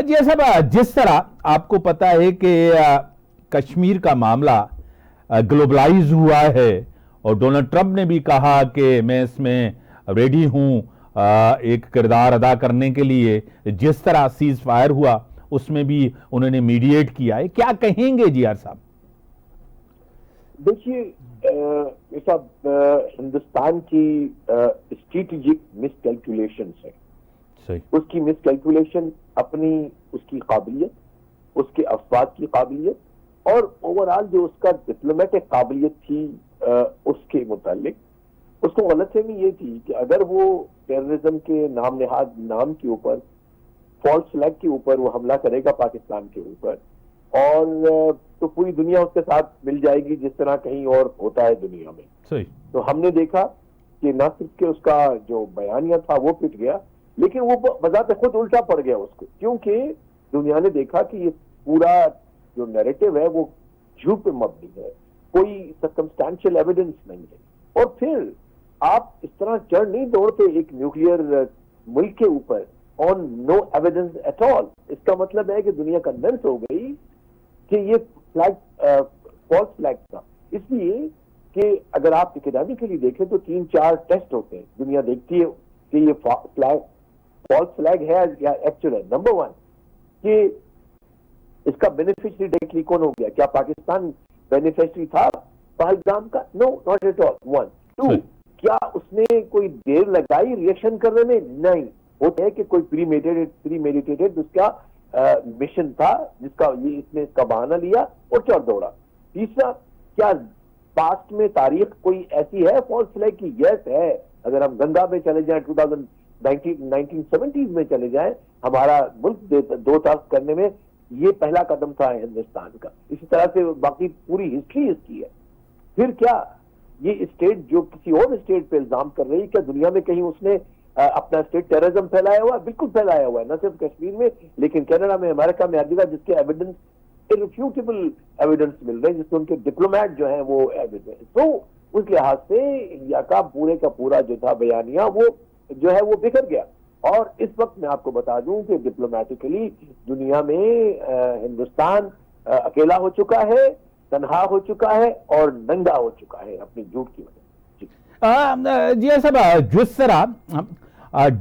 جی صاحب، جس طرح آپ کو پتا ہے کہ کشمیر کا معاملہ گلوبلائز ہوا ہے اور ڈونلڈ ٹرمپ نے بھی کہا کہ میں اس میں ریڈی ہوں ایک کردار ادا کرنے کے لیے، جس طرح سیز فائر ہوا اس میں بھی انہوں نے میڈیٹ کیا ہے، کیا کہیں گے جی صاحب؟ دیکھیے صاحب، ہندوستان کی اسٹریٹجک مس کیلکولیشنز ہے. اس کی مس کیلکولیشن اپنی اس کی قابلیت، اس کے افواج کی قابلیت اور اوور آل جو اس کا ڈپلومیٹک قابلیت تھی اس کے متعلق، اس کو غلط فہمی یہ تھی کہ اگر وہ ٹیررزم کے نام نہاد نام کے اوپر، فالس فلیگ کے اوپر وہ حملہ کرے گا پاکستان کے اوپر، اور تو پوری دنیا اس کے ساتھ مل جائے گی جس طرح کہیں اور ہوتا ہے دنیا میں. صحیح. تو ہم نے دیکھا کہ نہ صرف کہ اس کا جو بیانیہ تھا وہ پٹ گیا، لیکن وہ بذات خود الٹا پڑ گیا اس کو، کیونکہ دنیا نے دیکھا کہ یہ پورا جو نیریٹو ہے وہ جھوٹ پہ مبنی ہے، کوئی سرکمسٹانشل ایویڈنس نہیں ہے. اور پھر آپ اس طرح چڑھ نہیں دوڑتے ایک نیوکلیئر ملک کے اوپر آن نو ایویڈنس ایٹ آل. اس کا مطلب ہے کہ دنیا کنونس ہو گئی کہ یہ فلیگ فالس فلیگ تھا. اس لیے کہ اگر آپ اکیڈیمکلی دیکھیں تو 3-4 ٹیسٹ ہوتے ہیں، دنیا دیکھتی ہے کہ یہ فلیگ فالس فلیگ ہے یا ایکچوئل ہے. نمبر 1 کہ اس کا بینیفیشری ڈائریکٹلی کون ہو گیا؟ کیا پاکستان بینیفیشری تھا پہلگام کا؟ نو، ناٹ ایٹ آل. 1 2 کیا اس نے کوئی دیر لگائی ریئیکشن کرنے میں؟ نہیں. ہوتا ہے کہ کوئی پری میڈیٹیٹڈ اس کا مشن تھا جس کا یہ اس نے اس کا بہانہ لیا اور چڑھ دوڑا. تیسرا، کیا پاسٹ میں تاریخ کوئی ایسی ہے فالس فلیگ کی؟ یس ہے. اگر ہم گنگا میں چلے جائیں 1970s میں چلے جائیں، ہمارا ملک دو طرف کرنے میں یہ پہلا قدم تھا ہندوستان کا. اسی طرح سے باقی پوری ہسٹری اس کی ہے. پھر کیا یہ اسٹیٹ جو کسی اور اسٹیٹ پہ الزام کر رہی ہے، کیا دنیا میں کہیں اس نے اپنا اسٹیٹ ٹیررزم پھیلایا ہوا ہے؟ بالکل پھیلایا ہوا ہے، نہ صرف کشمیر میں لیکن کینیڈا میں، امریکہ میں، ہر جگہ، جس کے ایویڈنس irrefutable ایویڈنس مل رہے ہیں، جس سے ان کے ڈپلومیٹ جو ہیں وہ ایویڈنس. تو اس لحاظ سے انڈیا کا پورے کا پورا جو تھا بیانیہ وہ جو ہے وہ بکھر گیا. اور اس وقت میں آپ کو بتا دوں کہ ڈپلومیٹکلی دنیا میں ہندوستان اکیلا ہو چکا ہے، تنہا ہو چکا ہے اور ننگا ہو چکا ہے اپنی جھوٹ کی وجہ سے. جی صاحب، جس طرح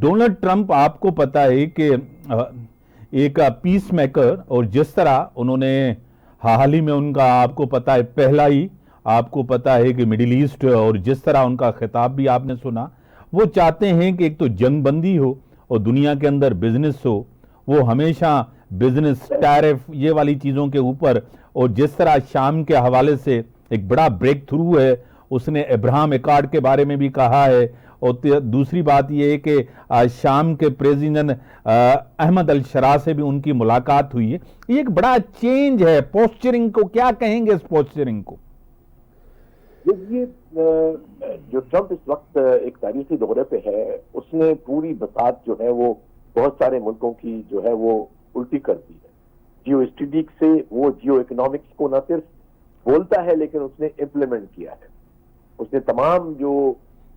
ڈونلڈ ٹرمپ آپ کو پتا ہے کہ ایک پیس میکر، اور جس طرح انہوں نے حال ہی میں ان کا آپ کو پتا ہے پہلا ہی آپ کو پتا ہے کہ مڈل ایسٹ، اور جس طرح ان کا خطاب بھی آپ نے سنا، وہ چاہتے ہیں کہ ایک تو جنگ بندی ہو اور دنیا کے اندر بزنس ہو. وہ ہمیشہ بزنس، ٹیرف، یہ والی چیزوں کے اوپر. اور جس طرح شام کے حوالے سے ایک بڑا بریک تھرو ہے، اس نے ابراہم ایکارڈ کے بارے میں بھی کہا ہے. اور دوسری بات یہ ہے کہ شام کے پریزیڈنٹ احمد الشرا سے بھی ان کی ملاقات ہوئی ہے. یہ ایک بڑا چینج ہے پوسچرنگ کو، کیا کہیں گے اس پوسچرنگ کو؟ دیکھیے، جو ٹرمپ اس وقت ایک تاریخی دورے پہ ہے، اس نے پوری بساط جو ہے وہ بہت سارے ملکوں کی جو ہے وہ الٹی کر دی ہے. جیو اسٹریٹجک سے وہ جیو اکنامکس کو نہ صرف بولتا ہے لیکن اس نے امپلیمنٹ کیا ہے. اس نے تمام جو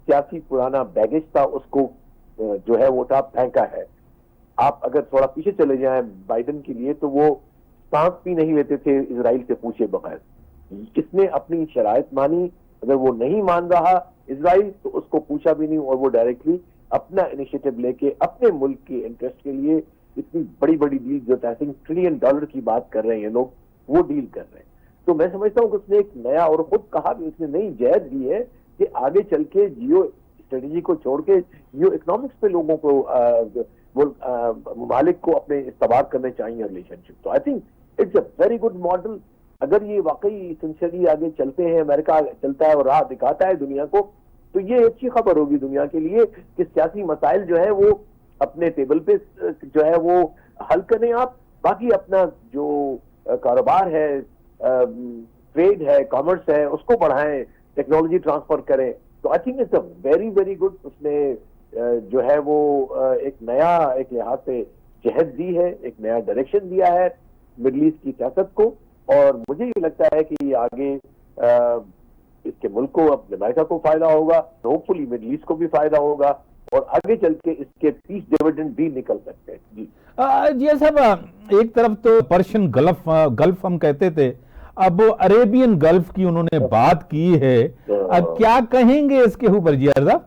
سیاسی پرانا بیگیج تھا اس کو جو ہے وہ ٹاپ پھینکا ہے. آپ اگر تھوڑا پیچھے چلے جائیں بائیڈن کے لیے تو وہ سانس بھی نہیں لیتے تھے اسرائیل سے پوچھے بغیر. اس نے اپنی شرائط مانی، اگر وہ نہیں مان رہا اسرائیل تو اس کو پوچھا بھی نہیں، اور وہ ڈائریکٹلی اپنا انیشیٹو لے کے اپنے ملک کے انٹرسٹ کے لیے اتنی بڑی بڑی ڈیل، جو $1 ٹریلین کی بات کر رہے ہیں لوگ، وہ ڈیل کر رہے ہیں. تو میں سمجھتا ہوں کہ اس نے ایک نیا، اور خود کہا بھی اس نے، نئی جہت دی ہے کہ آگے چل کے جیو اسٹریٹجی کو چھوڑ کے جیو اکنامکس پہ لوگوں کو ممالک کو اپنے استوار کرنے چاہیے ریلیشن شپ. تو I think it's a very good model. اگر یہ واقعی سنسیئرلی آگے چلتے ہیں، امریکہ چلتا ہے اور راہ دکھاتا ہے دنیا کو، تو یہ اچھی خبر ہوگی دنیا کے لیے کہ سیاسی مسائل جو ہے وہ اپنے ٹیبل پہ جو ہے وہ حل کریں آپ. باقی اپنا جو کاروبار ہے، ٹریڈ ہے، کامرس ہے، اس کو بڑھائیں، ٹیکنالوجی ٹرانسفر کریں. تو I think it's a very very good. اس نے جو ہے وہ ایک نیا، ایک لحاظ سے جہت دی ہے، ایک نیا ڈائریکشن دیا ہے مڈل ایسٹ کی سیاست کو. اور مجھے یہ لگتا ہے کہ یہ آگے اس کے ملک کو، اپنے امریکہ کو فائدہ ہوگا، ہوپ فلی مڈل ایسٹ کو بھی فائدہ ہوگا. اور آگے چل کے اس کے پیس ڈیویڈنڈ بھی نکل سکتے ہیں. جی جی صاحب، ایک طرف تو پرشین گلف ہم کہتے تھے، اب عریبین گلف کی انہوں نے بات کی ہے، کیا کہیں گے اس کے اوپر جی صاحب؟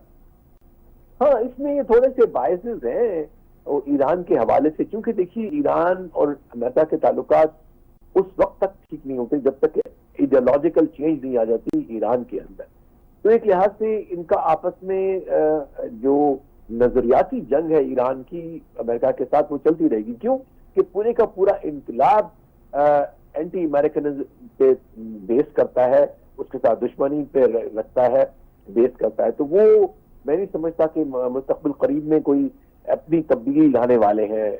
ہاں، اس میں یہ تھوڑے سے باعث ہیں ایران کے حوالے سے، کیونکہ دیکھیے ایران اور امریکہ کے تعلقات اس وقت تک ٹھیک نہیں ہوتے جب تک ایڈیالوجیکل چینج نہیں آ جاتی ایران کے اندر. تو ایک لحاظ سے ان کا آپس میں جو نظریاتی جنگ ہے ایران کی امریکہ کے ساتھ، وہ چلتی رہے گی. کیوں کہ پورے کا پورا انقلاب اینٹی امریکنزم پہ بیس کرتا ہے، اس کے ساتھ دشمنی پہ رکھتا ہے، بیس کرتا ہے. تو وہ میں نہیں سمجھتا کہ مستقبل قریب میں کوئی اپنی تبدیلی لانے والے ہیں.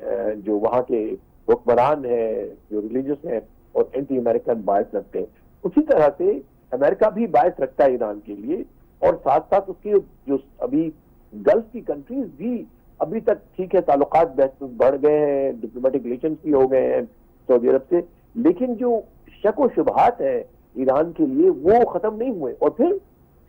جو وہاں کے حکمران ہیں، جو ریلیجس ہیں اور اینٹی امریکن باعث رکھتے ہیں، اسی طرح سے امریکہ بھی باعث رکھتا ہے ایران کے لیے. اور ساتھ ساتھ اس کے جو ابھی گلف کی کنٹریز بھی ابھی تک ٹھیک ہے، تعلقات بڑھ گئے ہیں، ڈپلومیٹک ریلیشنز بھی ہو گئے ہیں سعودی عرب سے، لیکن جو شک و شبہات ہیں ایران کے لیے وہ ختم نہیں ہوئے. اور پھر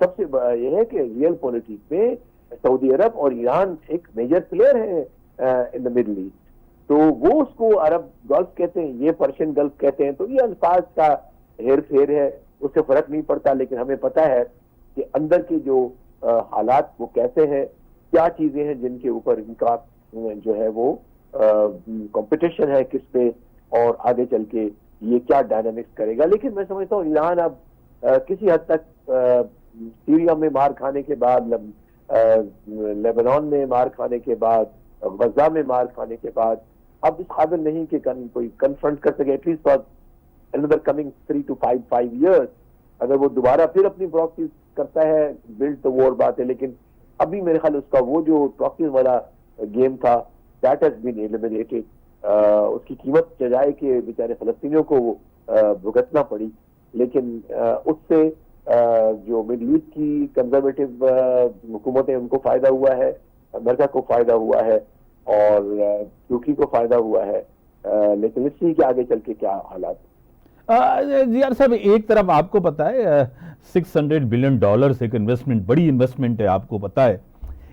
سب سے بڑا یہ ہے کہ ریئل پولیٹکس میں سعودی عرب اور ایران ایک میجر پلیئر ہے ان دا مڈل ایسٹ. تو وہ اس کو عرب گلف کہتے ہیں، یہ پرشین گلف کہتے ہیں. تو یہ الفاظ کا ہیر پھیر ہے، اس سے فرق نہیں پڑتا. لیکن ہمیں پتہ ہے کہ اندر کے جو حالات وہ کیسے ہیں، کیا چیزیں ہیں جن کے اوپر ان کا جو ہے وہ کمپٹیشن ہے کس پہ، اور آگے چل کے یہ کیا ڈائنامکس کرے گا. لیکن میں سمجھتا ہوں ایران اب کسی حد تک سیریا میں مار کھانے کے بعد، لیبنان میں مار کھانے کے بعد، غزہ میں مار کھانے کے بعد اب اس قابل نہیں کہ کوئی کنفرنٹ کر سکے. At least for another coming 3 to 5 years اگر وہ دوبارہ پھر اپنی پراکسیز کرتا ہے، بلڈ تو وار بات ہے. لیکن ابھی میرے خیال اس کا وہ جو پراکسیز والا گیم تھا that has been eliminated. اس کی قیمت جائے کہ بیچارے فلسطینیوں کو وہ بھگتنا پڑی. لیکن اس سے جو مڈل ایسٹ کی کنزرویٹو حکومتیں ان کو فائدہ ہوا ہے، امریکہ کو فائدہ ہوا ہے اور ترکی کو فائدہ ہوا ہے. لیکن اس لیے کہ آگے چل کے کیا حالات. زیار صاحب، ایک طرف آپ کو پتا ہے $600 بلین ایک انویسٹمنٹ، بڑی انویسٹمنٹ ہے، آپ کو پتا ہے.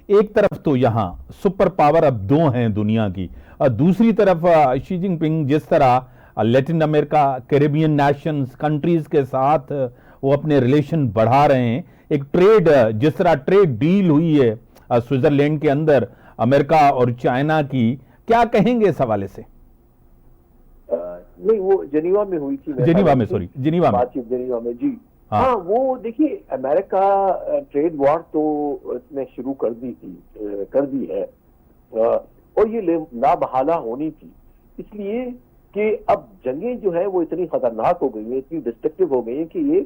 ایک طرف تو یہاں سپر پاور اب دو ہیں دنیا کی، اور دوسری طرف شی جن پنگ جس طرح لیٹن امریکہ، کیریبین نیشنز کنٹریز کے ساتھ وہ اپنے ریلیشن بڑھا رہے ہیں. ایک ٹریڈ، جس طرح ٹریڈ ڈیل ہوئی ہے سوئٹزرلینڈ کے اندر امریکہ اور چائنا کی، کیا کہیں گے اس حوالے سے؟ نہیں، وہ جنیوا میں ہوئی تھی، جنیوا میں، سوری، جنیوا میں، بات چیت جنیوا میں. جی ہاں، وہ دیکھیے امریکہ ٹریڈ وار تو اس نے شروع کر دی ہے، اور یہ لا محالہ ہونی تھی، اس لیے کہ اب جنگیں جو ہے وہ اتنی خطرناک ہو گئی ہیں، اتنی ڈسٹرکٹیو ہو گئی ہیں کہ یہ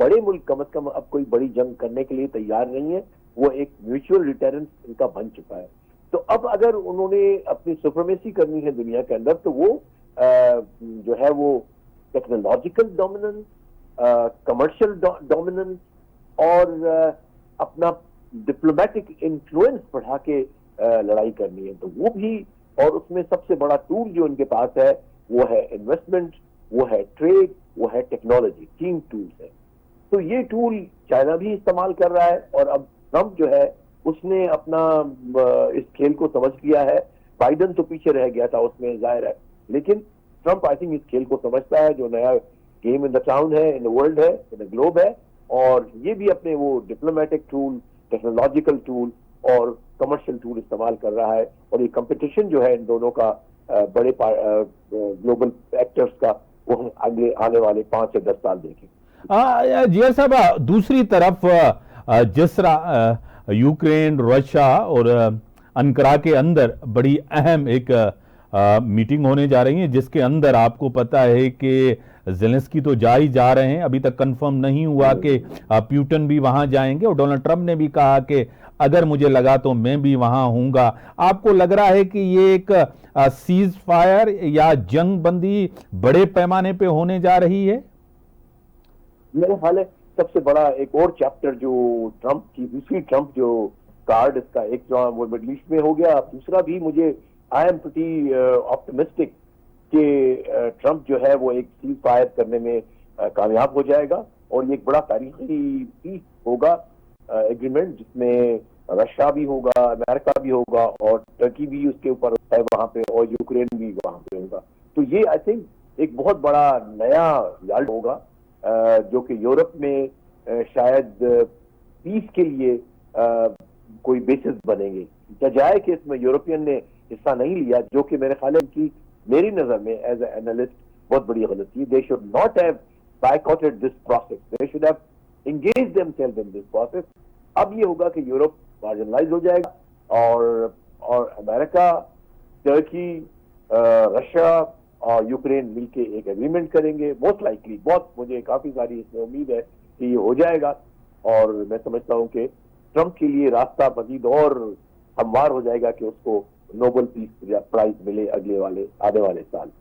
بڑے ملک کم از کم اب کوئی بڑی جنگ کرنے کے لیے تیار نہیں ہے. وہ ایک میوچل ریٹرنس ان کا بن چکا ہے. تو اب اگر انہوں نے اپنی سپریمیسی کرنی ہے دنیا کے اندر، تو وہ جو ہے وہ ٹیکنالوجیکل ڈومیننس، کمرشل ڈومیننس اور اپنا ڈپلومیٹک انفلوئنس بڑھا کے لڑائی کرنی ہے. تو وہ بھی، اور اس میں سب سے بڑا ٹول جو ان کے پاس ہے وہ ہے انویسٹمنٹ، وہ ہے ٹریڈ، وہ ہے ٹیکنالوجی. 3 ٹولز ہیں. تو یہ ٹول چائنا بھی استعمال کر رہا ہے، اور اب ٹرمپ جو ہے اس نے اپنا اس کھیل کو سمجھ لیا ہے. بائیڈن تو پیچھے رہ گیا تھا اس میں، ظاہر ہے، لیکن ٹرمپ آئی تھنک اس کھیل کو سمجھتا ہے، جو نیا گیم ان دا ٹاؤن ہے، ان دا ورلڈ ہے، ان دا گلوب ہے. اور یہ بھی اپنے وہ ڈپلومیٹک ٹول، ٹیکنالوجیکل ٹول اور کمرشل ٹول استعمال کر رہا ہے. اور یہ کمپٹیشن جو ہے ان دونوں کا بڑے گلوبل ایکٹرز کا، وہ ہم آنے والے 5 سے 10 سال دیکھیں. جی صاحب، دوسری طرف جس طرح یوکرین، رشیا اور انقرہ کے اندر بڑی اہم ایک میٹنگ ہونے جا رہی ہے، جس کے اندر آپ کو پتا ہے کہ زیلنسکی تو جا رہے ہیں، ابھی تک کنفرم نہیں ہوا کہ پیوٹن بھی وہاں جائیں گے، اور ڈونلڈ ٹرمپ نے بھی کہا کہ اگر مجھے لگا تو میں بھی وہاں ہوں گا. آپ کو لگ رہا ہے کہ یہ ایک سیز فائر یا جنگ بندی بڑے پیمانے پہ ہونے جا رہی ہے؟ میرا خیال ہے سب سے بڑا ایک اور چیپٹر جو ٹرمپ کی دوسری ٹرمپ جو کارڈ، اس کا ایک جو وہ مڈل ایسٹ میں ہو گیا، دوسرا بھی مجھے آئی ایم پریٹی آپٹمسٹک کہ ٹرمپ جو ہے وہ ایک سیز فائر کرنے میں کامیاب ہو جائے گا، اور یہ ایک بڑا تاریخی پیس ہوگا، ایگریمنٹ، جس میں رشیا بھی ہوگا, امریکہ بھی ہوگا, اور ٹرکی بھی اس کے اوپر ہے وہاں پہ, اور یوکرین بھی وہاں پہ ہوگا. تو یہ آئی تھنک ایک بہت بڑا نیا یالٹ ہوگا جو کہ یورپ میں شاید پیس کے لیے کوئی بیسس بنیں گے. جائے کہ اس میں یورپین نے حصہ نہیں لیا, جو کہ میرے خیال ہے کی میری نظر میں ایز اے اینالسٹ بہت بڑی غلطی. They should not have boycotted this process, they should have engage them self in this process. اب یہ ہوگا کہ یورپ مارجنلائز ہو جائے گا, اور امریکہ, ٹرکی, رشیا اور یوکرین مل کے ایک ایگریمنٹ کریں گے. موسٹ لائکلی, بہت مجھے کافی ساری اس میں امید ہے کہ یہ ہو جائے گا, اور میں سمجھتا ہوں کہ ٹرمپ کے لیے راستہ مزید اور ہموار ہو جائے گا کہ اس کو نوبل پیس پرائز ملے آنے والے سال.